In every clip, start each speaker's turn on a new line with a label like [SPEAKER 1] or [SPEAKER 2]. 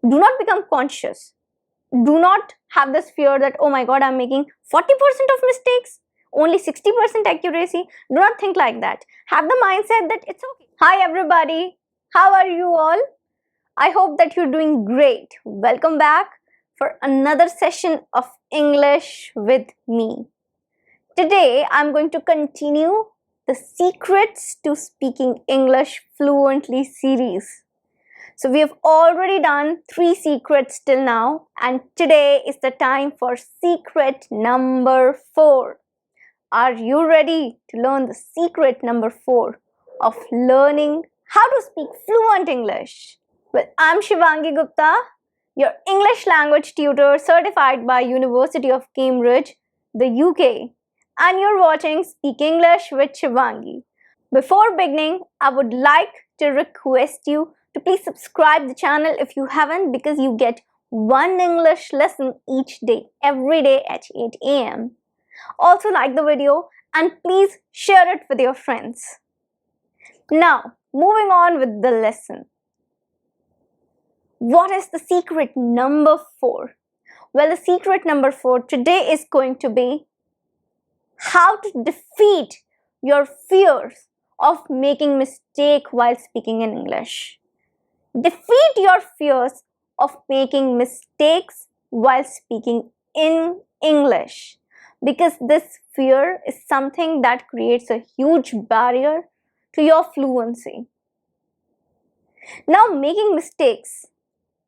[SPEAKER 1] Do not become conscious. Do not have this fear that, oh my god, I'm making 40% of mistakes, only 60% accuracy. Do not think like that. Have the mindset that it's okay. Hi everybody, how are you all? I hope that you're doing great. Welcome back for another session of English with me. Today I'm going to continue the Secrets to Speaking English Fluently series. So we have already done 3 secrets till now, and today is the time for secret number 4. Are you ready to learn the secret number 4 of learning how to speak fluent English? Well, I'm Shivangi Gupta, your English language tutor certified by University of Cambridge, the UK, and you're watching Speak English with Shivangi. Before beginning, I would like to request you to please subscribe the channel if you haven't, because you get one English lesson each day, every day at 8 a.m. Also like the video and please share it with your friends. Now, moving on with the lesson. What is the secret number 4? Well, the secret number 4 today is going to be how to defeat your fears of making mistake while speaking in English. Defeat your fears of making mistakes while speaking in English, because this fear is something that creates a huge barrier to your fluency. Now, making mistakes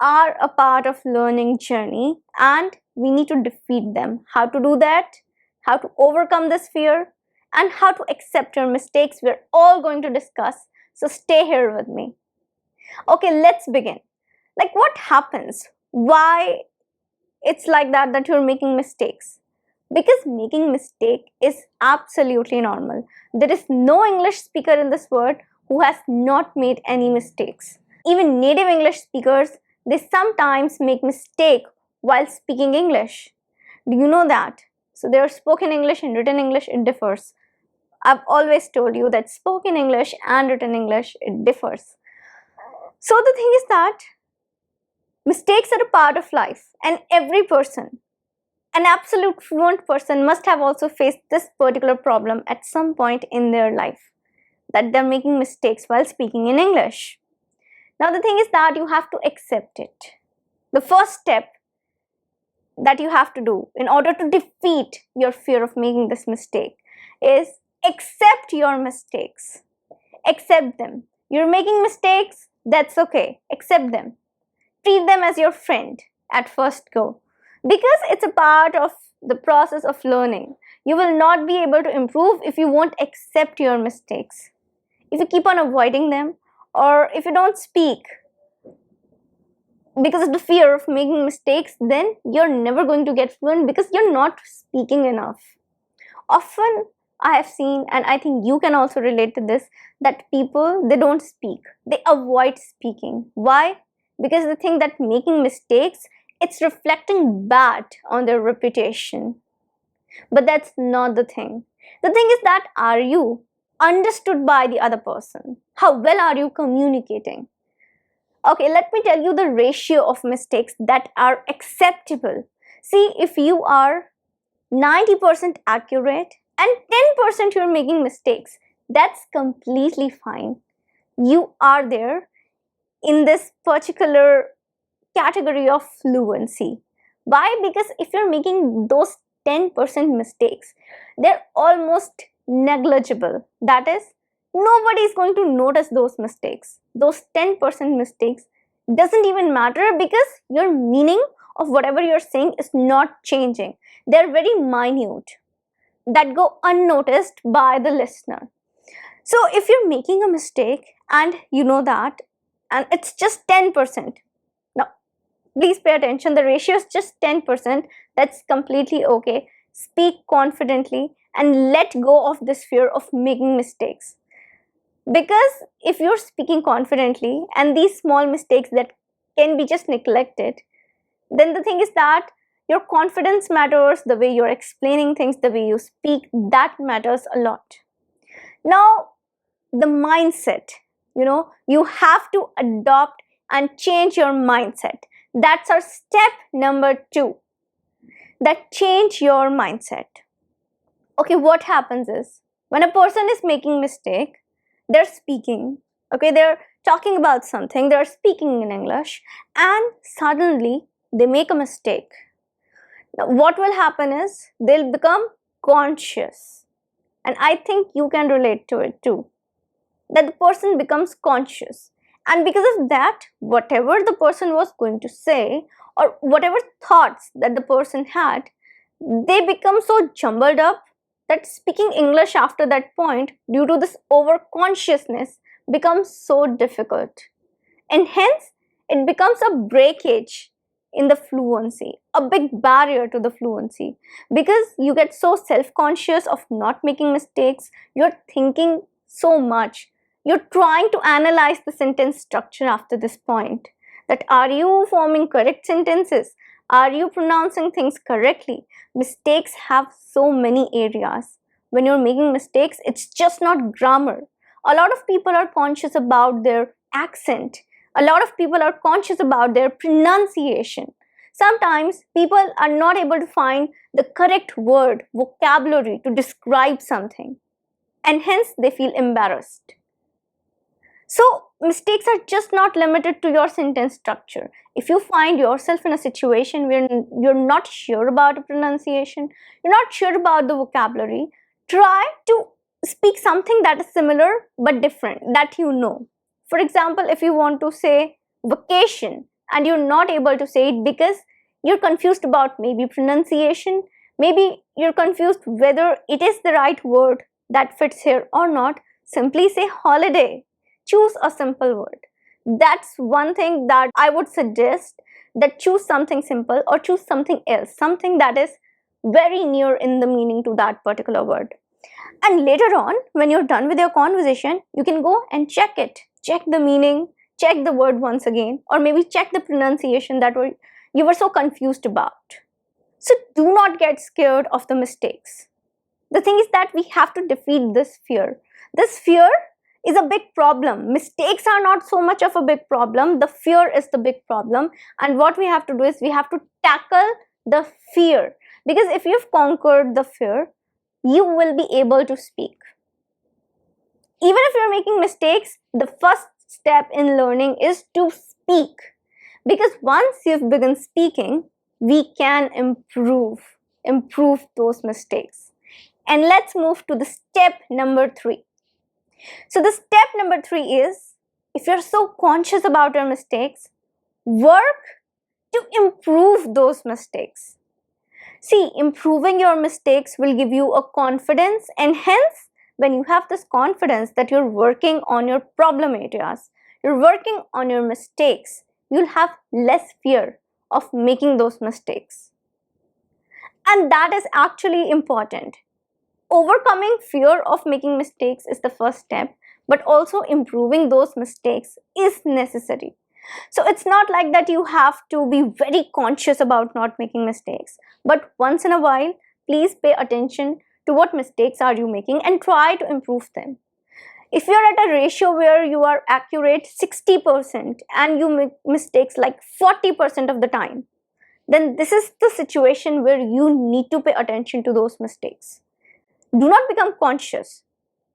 [SPEAKER 1] are a part of learning journey and we need to defeat them. How to do that? How to overcome this fear? And how to accept your mistakes? We're all going to discuss, so stay here with me. Okay, let's begin. Like, what happens? Why it's like that you're making mistakes? Because making mistake is absolutely normal. There is no English speaker in this world who has not made any mistakes. Even native English speakers, they sometimes make mistake while speaking English. Do you know that? So there's spoken English and written English, it differs. I've always told you that spoken English and written English, it differs. So the thing is that mistakes are a part of life, and every person, an absolute fluent person, must have also faced this particular problem at some point in their life, that they're making mistakes while speaking in English. Now the thing is that you have to accept it. The first step that you have to do in order to defeat your fear of making this mistake is accept your mistakes. Accept them. You're making mistakes, that's okay. Accept them. Treat them as your friend at first go, because it's a part of the process of learning. You will not be able to improve if you won't accept your mistakes. If you keep on avoiding them, or if you don't speak because of the fear of making mistakes, then you're never going to get fluent because you're not speaking enough. Often I have seen, and I think you can also relate to this, that people, they don't speak. They avoid speaking. Why? Because they think that making mistakes, it's reflecting bad on their reputation. But that's not the thing. The thing is that, are you understood by the other person? How well are you communicating? Okay, let me tell you the ratio of mistakes that are acceptable. See, if you are 90% accurate and 10% you're making mistakes, that's completely fine. You are there in this particular category of fluency. Why? Because if you're making those 10% mistakes, they're almost negligible. That is, nobody is going to notice those mistakes. Those 10% mistakes doesn't even matter, because your meaning of whatever you're saying is not changing. They're very minute, that go unnoticed by the listener. So if you're making a mistake and you know that, and it's just 10%, now please pay attention, the ratio is just 10%, that's completely okay. Speak confidently and let go of this fear of making mistakes. Because if you're speaking confidently and these small mistakes that can be just neglected, then the thing is that your confidence matters, the way you're explaining things, the way you speak, that matters a lot. Now, the mindset, you have to adopt and change your mindset. That's our step number 2. That change your mindset. Okay, what happens is when a person is making mistake, they're speaking, okay, they're talking about something, they're speaking in English, and suddenly they make a mistake. Now, what will happen is they'll become conscious, and I think you can relate to it too, that the person becomes conscious, and because of that, whatever the person was going to say or whatever thoughts that the person had, they become so jumbled up that speaking English after that point, due to this over consciousness, becomes so difficult, and hence it becomes a breakage in the fluency, a big barrier to the fluency, because you get so self-conscious of not making mistakes. You're thinking so much, you're trying to analyze the sentence structure after this point, that are you forming correct sentences, are you pronouncing things correctly. Mistakes have so many areas. When you're making mistakes, it's just not grammar. A lot of people are conscious about their accent. A lot of people are conscious about their pronunciation. Sometimes people are not able to find the correct word, vocabulary to describe something, and hence they feel embarrassed. So mistakes are just not limited to your sentence structure. If you find yourself in a situation where you're not sure about a pronunciation, you're not sure about the vocabulary, try to speak something that is similar but different, that you know. For example, if you want to say vacation and you're not able to say it because you're confused about maybe pronunciation, maybe you're confused whether it is the right word that fits here or not, simply say holiday. Choose a simple word. That's one thing that I would suggest, that choose something simple or choose something else, something that is very near in the meaning to that particular word. And later on, when you're done with your conversation, you can go and check it. Check the meaning, check the word once again, or maybe check the pronunciation that you were so confused about. So do not get scared of the mistakes. The thing is that we have to defeat this fear. This fear is a big problem. Mistakes are not so much of a big problem. The fear is the big problem. And what we have to do is we have to tackle the fear. Because if you've conquered the fear, you will be able to speak. Even if you're making mistakes, the first step in learning is to speak. Because once you've begun speaking, we can improve those mistakes. And let's move to the step number 3. So the step number 3 is, if you're so conscious about your mistakes, work to improve those mistakes. See, improving your mistakes will give you a confidence, and hence, when you have this confidence that you're working on your problem areas, you're working on your mistakes, you'll have less fear of making those mistakes. And that is actually important. Overcoming fear of making mistakes is the first step, but also improving those mistakes is necessary. So it's not like that you have to be very conscious about not making mistakes, but once in a while, please pay attention to what mistakes are you making and try to improve them. If you're at a ratio where you are accurate 60% and you make mistakes like 40% of the time, then this is the situation where you need to pay attention to those mistakes. Do not become conscious.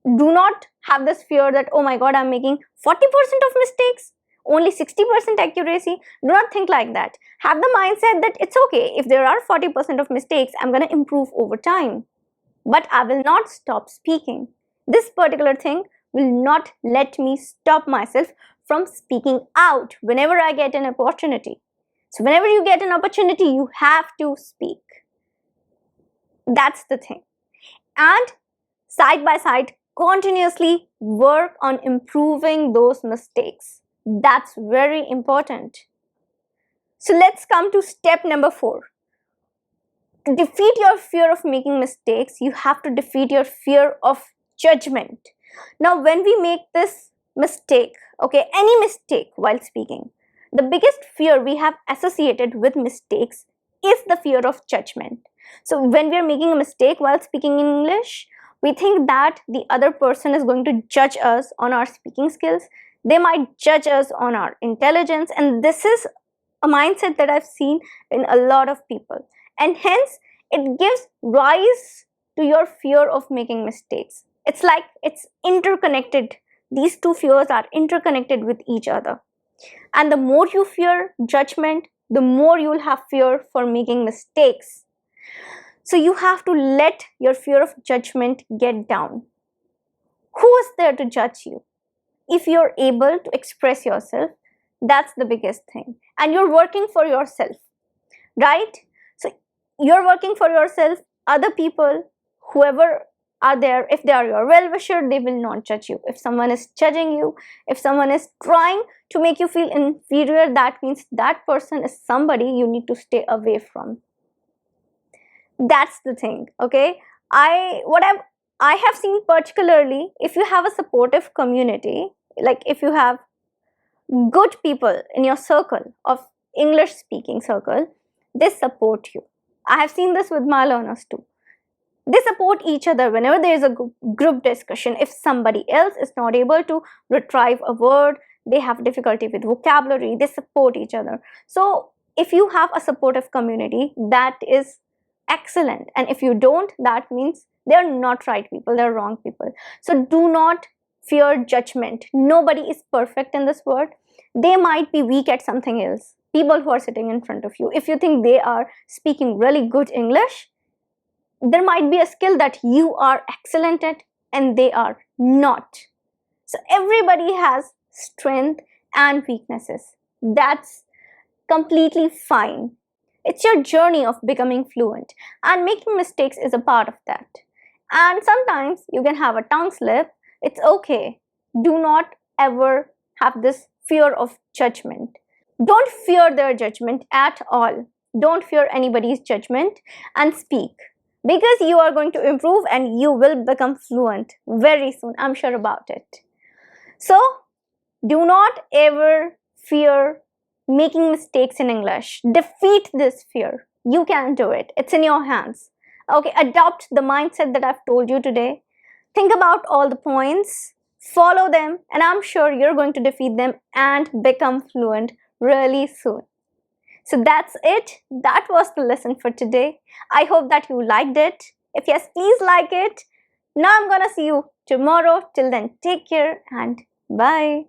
[SPEAKER 1] Do not have this fear that, oh my god, I'm making 40% of mistakes, only 60% accuracy. Do not think like that. Have the mindset that it's okay. If there are 40% of mistakes, I'm going to improve over time. But I will not stop speaking. This particular thing will not let me stop myself from speaking out whenever I get an opportunity. So whenever you get an opportunity, you have to speak. That's the thing. And side by side, continuously work on improving those mistakes. That's very important. So let's come to step number 4. To defeat your fear of making mistakes, you have to defeat your fear of judgment. Now, when we make this mistake, okay, any mistake while speaking, the biggest fear we have associated with mistakes is the fear of judgment. So when we are making a mistake while speaking in English, we think that the other person is going to judge us on our speaking skills. They might judge us on our intelligence, and this is a mindset that I've seen in a lot of people, and hence it gives rise to your fear of making mistakes. It's like it's interconnected. These two fears are interconnected with each other. And the more you fear judgment, the more you'll have fear for making mistakes. So you have to let your fear of judgment get down. Who is there to judge you? If you're able to express yourself, that's the biggest thing. And you're working for yourself, right? So you're working for yourself. Other people, whoever are there, if they are your well-wisher, they will not judge you. If someone is judging you, if someone is trying to make you feel inferior, that means that person is somebody you need to stay away from. That's the thing, okay? I have seen, particularly if you have a supportive community, like if you have good people in your circle of English speaking circle, they support you. I have seen this with my learners too. They support each other whenever there is a group discussion. If somebody else is not able to retrieve a word, they have difficulty with vocabulary, they support each other. So if you have a supportive community, that is excellent. And if you don't, that means they're not right people, they're wrong people. So do not fear judgment. Nobody is perfect in this world. They might be weak at something else. People who are sitting in front of you, if you think they are speaking really good English, there might be a skill that you are excellent at and they are not. So everybody has strength and weaknesses. That's completely fine. It's your journey of becoming fluent, and making mistakes is a part of that. And sometimes you can have a tongue slip. It's okay. Do not ever have this fear of judgment. Don't fear their judgment at all. Don't fear anybody's judgment and speak, because you are going to improve and you will become fluent very soon. I'm sure about it. So do not ever fear making mistakes in English. Defeat this fear. You can do it. It's in your hands. Okay, adopt the mindset that I've told you today. Think about all the points, follow them, and I'm sure you're going to defeat them and become fluent really soon. So that's it. That was the lesson for today. I hope that you liked it. If yes, please like it. Now I'm gonna see you tomorrow. Till then, take care and bye.